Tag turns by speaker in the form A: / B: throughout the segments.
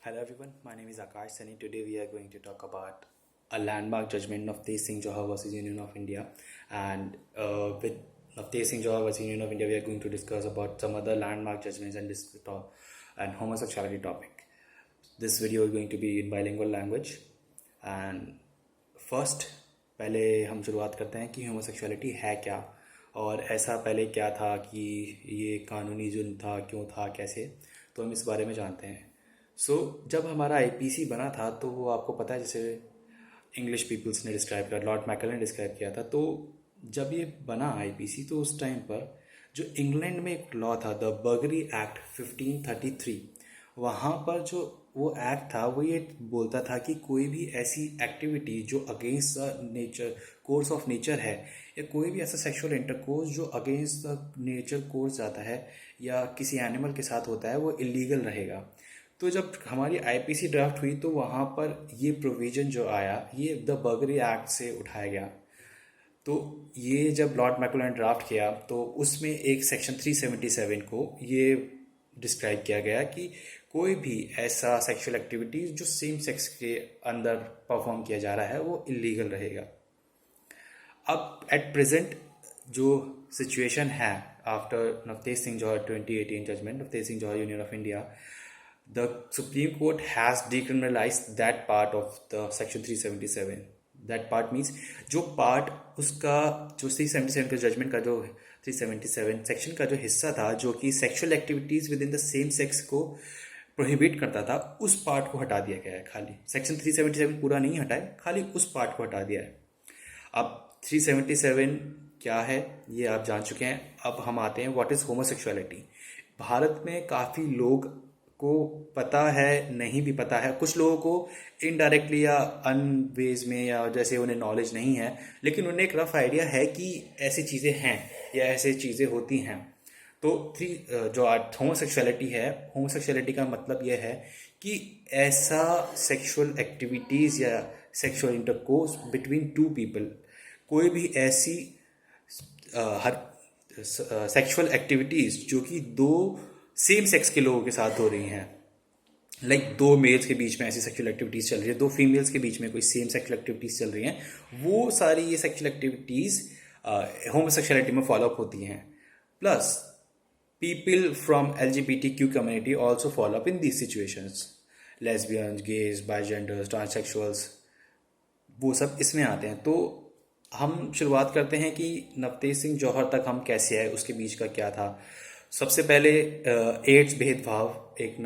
A: Hello everyone, my name is Akash and today we are going to talk about a landmark judgment of Navtej Singh Johar versus Union of India. And with Navtej Singh Johar versus Union of India, we are going to discuss about some other landmark judgments and homosexuality topic. This video is going to be in bilingual language. And first, पहले हम शुरुआत करते हैं कि homosexuality है क्या और ऐसा पहले क्या था कि ये कानूनी जुर्म था, क्यों था, कैसे, तो हम इस बारे में जानते हैं। जब हमारा आईपीसी बना था तो वो आपको पता है, जैसे इंग्लिश पीपल्स ने डिस्क्राइब किया, लॉर्ड मैकल ने डिस्क्राइब किया था। तो जब ये बना आईपीसी तो उस टाइम पर जो इंग्लैंड में एक लॉ था, द बर्गरी एक्ट 1533, वहाँ पर जो वो एक्ट था वो ये बोलता था कि कोई भी ऐसी एक्टिविटी जो against the nature course of nature है, या कोई भी ऐसा सेक्सुअल इंटरकोर्स जो अगेंस्ट द नेचर कोर्स जाता है या किसी एनिमल के साथ होता है, वो इलीगल रहेगा। तो जब हमारी आईपीसी ड्राफ्ट हुई तो वहाँ पर ये प्रोविज़न जो आया, ये द बर्गरी एक्ट से उठाया गया। तो ये जब लॉर्ड मैकल ने ड्राफ्ट किया तो उसमें एक सेक्शन 377 को ये डिस्क्राइब किया गया कि कोई भी ऐसा सेक्सुअल एक्टिविटी जो सेम सेक्स के अंदर परफॉर्म किया जा रहा है वो इलीगल रहेगा। अब एट प्रेजेंट जो सिचुएशन है after Navtej Singh Johar 2018 judgment, Navtej Singh Johar union of India, the Supreme Court has decriminalized that part of the Section 377. That part means जो part उसका जो 377 का जजमेंट का जो 377 सेक्शन का जो हिस्सा था जो कि sexual activities with in the same sex को प्रोहिबिट करता था, उस पार्ट को हटा दिया गया है। खाली सेक्शन 377 पूरा नहीं हटाए, खाली उस पार्ट को हटा दिया है। अब 377 क्या है ये आप जान चुके हैं। अब हम आते हैं व्हाट इज़ होमोसेक्सुअलिटी। भारत में काफ़ी लोग को पता है, नहीं भी पता है, कुछ लोगों को इनडायरेक्टली या अनवेज में या जैसे उन्हें नॉलेज नहीं है, लेकिन उन्हें एक रफ आइडिया है कि ऐसी चीज़ें हैं या ऐसी चीज़ें होती हैं। तो जो होमोसेक्सुअलिटी है, होमोसेक्सुअलिटी का मतलब यह है कि ऐसा सेक्सुअल एक्टिविटीज़ या sexual intercourse between two people, कोई भी ऐसी हर सेक्सुअल एक्टिविटीज़ जो कि दो सेम सेक्स के लोगों के साथ हो रही हैं, लाइक दो मेल्स के बीच में ऐसी सेक्सुअल एक्टिविटीज़ चल रही है, दो फीमेल्स के बीच में कोई सेम सेक्सुअल एक्टिविटीज़ चल रही हैं, वो सारी ये सेक्सुअल एक्टिविटीज़ होमोसेक्सुअलिटी में फॉलोअप होती हैं। Plus people from LGBTQ community also follow up in these situations, lesbians, gays, bigenders, transsexuals, वो सब इसमें आते हैं। तो हम शुरुआत करते हैं कि नवतेज सिंह जौहर तक हम कैसे आए, उसके बीच का क्या था। सबसे पहले एड्स भेदभाव एक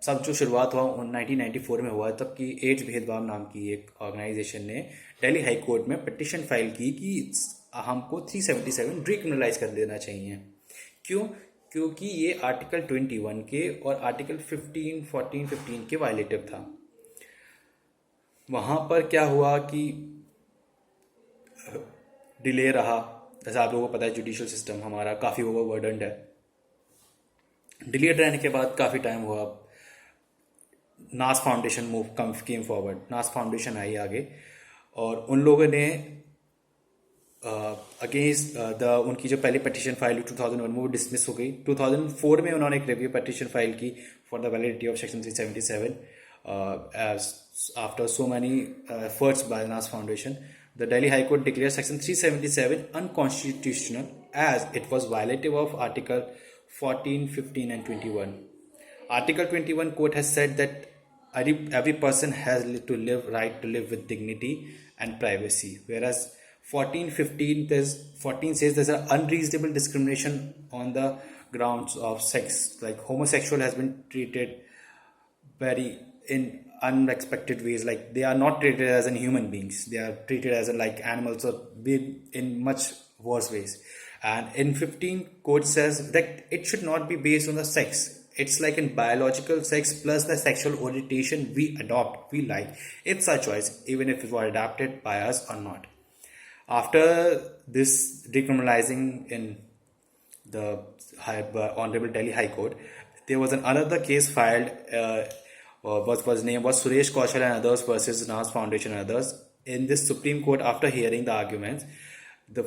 A: सब जो शुरुआत हुआ 1994 में हुआ, तब की एड्स भेदभाव नाम की एक ऑर्गेनाइजेशन ने दिल्ली हाई कोर्ट में पिटिशन फाइल की कि हमको 377 डिक्रिमिनलाइज कर देना चाहिए। क्यों? क्योंकि ये आर्टिकल 21 के और आर्टिकल 15 के वायलेटिव था। वहाँ पर क्या हुआ कि डिले रहा। जैसे आप लोगों को पता है जुडिशियल सिस्टम हमारा काफ़ी ओवरबर्डन्ड है। डिलेड रहने के बाद काफ़ी टाइम हुआ, नास फाउंडेशन केम फॉरवर्ड, नास फाउंडेशन आई आगे और उन लोगों ने अगेंस्ट उनकी जो पहली पिटीशन फाइल हुई 2001 में वो डिसमिस हो गई। 2004 में उन्होंने एक रिव्यू पिटीशन फाइल की for the validity of section 377 after so many efforts bye नास foundation. The Delhi High Court declared Section 377 unconstitutional as it was violative of Article 14, 15 and 21. Article 21 court has said that every person has to live right to live with dignity and privacy, whereas 14 says there's an unreasonable discrimination on the grounds of sex, like homosexual has been treated very in unexpected ways, like they are not treated as in human beings, they are treated as in like animals or in much worse ways. And in 15 court says that it should not be based on the sex, it's like in biological sex plus the sexual orientation we adopt, we like, it's our choice even if it was adapted by us or not. After this decriminalizing in the Honorable Delhi High Court, there was another case filed was name was Suresh Kaushal and others versus Nas Foundation and others. In this Supreme Court, after hearing the arguments,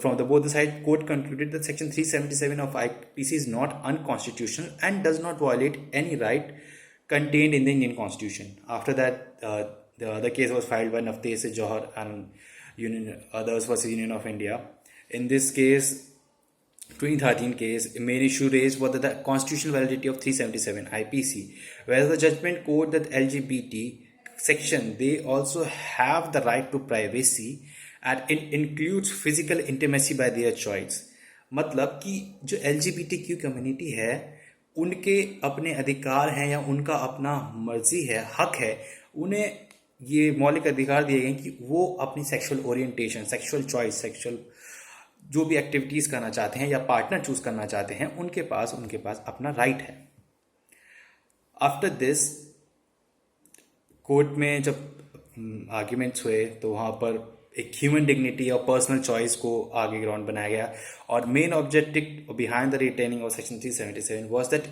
A: from both the side, court concluded that Section 377 of IPC is not unconstitutional and does not violate any right contained in the Indian Constitution. After that, the other case was filed by Naftesh Johar and others versus Union of India. In this case, 2013 case, main issue raised was the constitutional validity of 377 IPC, whereas the judgment code that LGBT section, they also have the right to privacy and it includes physical intimacy by their choice. मतलब कि जो LGBTQ community है उनके अपने अधिकार हैं या उनका अपना मर्जी है, हक है, उन्हें ये मौलिक अधिकार दिए गए कि वो अपनी sexual orientation, sexual choice, sexual जो भी एक्टिविटीज़ करना चाहते हैं या पार्टनर चूज करना चाहते हैं उनके पास अपना राइट है. आफ्टर दिस कोर्ट में जब आर्ग्यूमेंट्स हुए तो वहाँ पर एक ह्यूमन डिग्निटी और पर्सनल चॉइस को आगे ग्राउंड बनाया गया और main objective behind the retaining of section 377 was that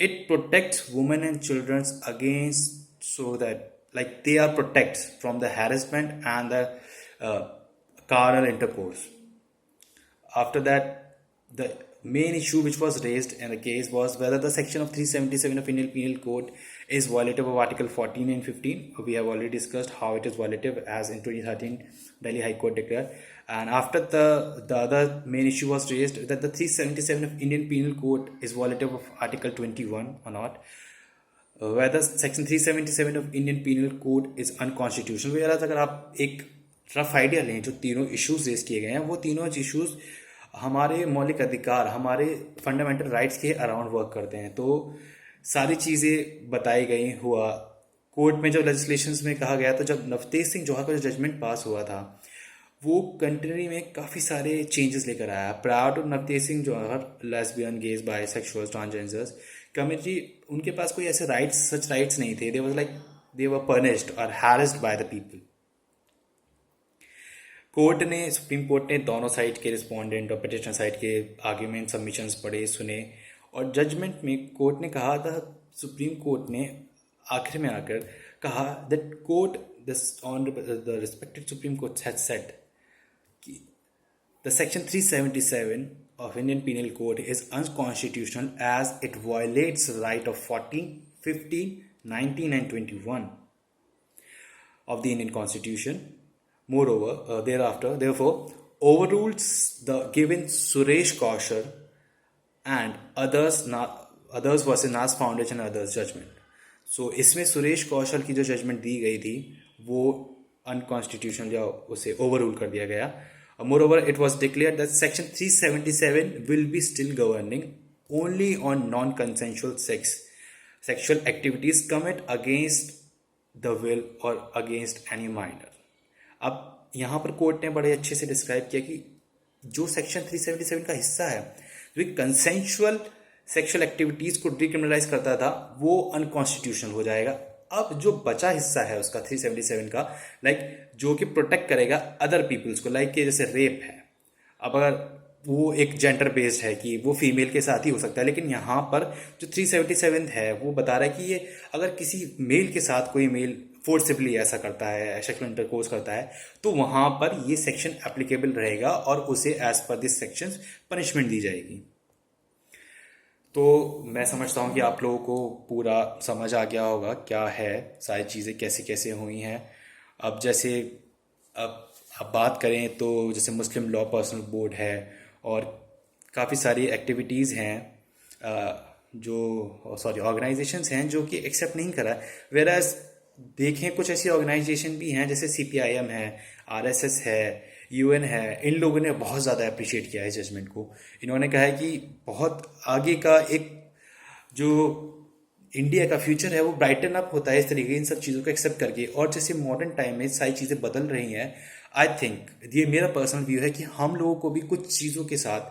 A: it protects women and childrens against so that like they are protected from the harassment and the carnal intercourse. After that, the main issue which was raised in the case was whether the section of 377 of Indian Penal Code is violative of Article 14 and 15. We have already discussed how it is violative as in 2013 Delhi High Court declared. And after the other main issue was raised that the 377 of Indian Penal Code is violative of Article 21 or not. Whether section 377 of Indian Penal Code is unconstitutional. whereas अगर आप एक rough idea लें जो तीनों issues raise किए गए हैं वो तीनों इश्यूज हमारे मौलिक अधिकार, हमारे फंडामेंटल राइट्स के अराउंड वर्क करते हैं. तो सारी चीज़ें बताई गई हुआ कोर्ट में जब लेजिस्लेशंस में कहा गया तो जब नवतेज सिंह जौहर का जो जजमेंट पास हुआ था वो कंट्री में काफ़ी सारे चेंजेस लेकर आया. Prior to Navtej Singh Johar lesbian, gays, bisexuals, transgenders community उनके पास कोई ऐसे राइट्स, सच राइट्स नहीं थे. दे वर पनिश्ड और harassed by the people. Supreme court ने दोनों साइड के रिस्पोंडेंट और पिटिशनर साइड के आर्ग्यूमेंट, सबमिशंस पढ़े, सुने और जजमेंट में कोर्ट ने कहा था, सुप्रीम कोर्ट ने आखिर में आकर कहा that court the respected supreme court has said कि the section 377 of Indian Penal Code is unconstitutional as it violates the right of 14, 15, 19 and 21 of the Indian Constitution. Moreover, therefore, overrules the given Suresh Kaushal and others versus Nas Foundation and others judgment. So, इसमें सुरेश कौशल की जो judgement दी गई थी वो unconstitutional या उसे overrule कर दिया गया. Moreover, it was declared that Section 377 will be still governing only on non-consensual sexual activities commit against the will or against any minor. अब यहाँ पर कोर्ट ने बड़े अच्छे से डिस्क्राइब किया कि जो सेक्शन 377 का हिस्सा है जो कंसेंशुअल सेक्सुअल एक्टिविटीज़ को डिक्रिमिनलाइज करता था वो अनकॉन्स्टिट्यूशनल हो जाएगा. अब जो बचा हिस्सा है उसका 377 का जो कि प्रोटेक्ट करेगा अदर पीपल्स को, कि जैसे रेप है. अब अगर वो एक जेंडर बेस्ड है कि वो फीमेल के साथ ही हो सकता है, लेकिन यहाँ पर जो 377 है वो बता रहा है कि ये अगर किसी मेल के साथ कोई मेल फोर्सिबली ऐसा करता है, सेक्सुअल इंटरकोर्स करता है, तो वहाँ पर ये सेक्शन एप्लीकेबल रहेगा और उसे as per this section punishment दी जाएगी. तो मैं समझता हूँ कि आप लोगों को पूरा समझ आ गया होगा क्या है, सारी चीज़ें कैसे कैसे हुई हैं. अब जैसे अब बात करें तो जैसे मुस्लिम लॉ पर्सनल बोर्ड है और काफ़ी सारी एक्टिविटीज़ हैं ऑर्गेनाइजेशंस हैं जो कि एक्सेप्ट नहीं करा. वेराज देखें कुछ ऐसी ऑर्गेनाइजेशन भी हैं जैसे CPIM है, RSS है, UN है, इन लोगों ने बहुत ज़्यादा अप्रिशिएट किया है जजमेंट को. इन्होंने कहा है कि बहुत आगे का एक जो इंडिया का फ्यूचर है वो ब्राइटन अप होता है इस तरीके इन सब चीज़ों को एक्सेप्ट करके. और जैसे मॉडर्न टाइम में सारी चीज़ें बदल रही हैं, आई थिंक ये मेरा पर्सनल व्यू है कि हम लोगों को भी कुछ चीज़ों के साथ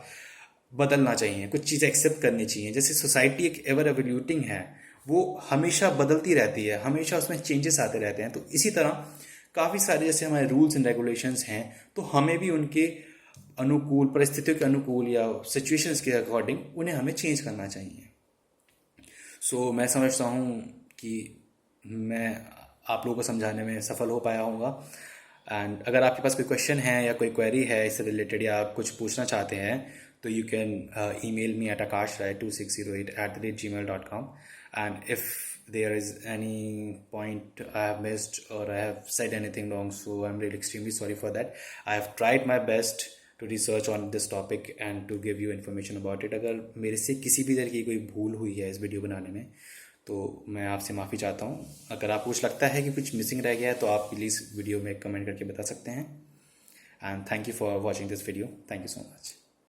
A: बदलना चाहिए, कुछ चीज़ें एक्सेप्ट करनी चाहिए. जैसे सोसाइटी एक एवर एवोल्यूटिंग है, वो हमेशा बदलती रहती है, हमेशा उसमें चेंजेस आते रहते हैं. तो इसी तरह काफ़ी सारे जैसे हमारे रूल्स एंड रेगुलेशंस हैं तो हमें भी उनके अनुकूल, परिस्थितियों के अनुकूल या सिचुएशंस के अकॉर्डिंग उन्हें हमें चेंज करना चाहिए. सो मैं समझता हूँ कि मैं आप लोगों को समझाने में सफल हो पाया होगा. एंड अगर आपके पास कोई क्वेश्चन है या कोई क्वेरी है इससे रिलेटेड या आप कुछ पूछना चाहते हैं तो you can email me at akashrai2608@gmail.com. and if there is any point I have missed or I have said anything wrong, so I'm really extremely sorry for that. I have tried my best to research on this topic and to give you information about it. अगर मेरे से किसी भी तरह की कोई भूल हुई है इस वीडियो बनाने में तो मैं आपसे माफ़ी चाहता हूँ. अगर आपको कुछ लगता है कि कुछ मिसिंग रह गया है तो आप प्लीज़ वीडियो में कमेंट करके बता सकते हैं. And thank you for watching this video. Thank you so much.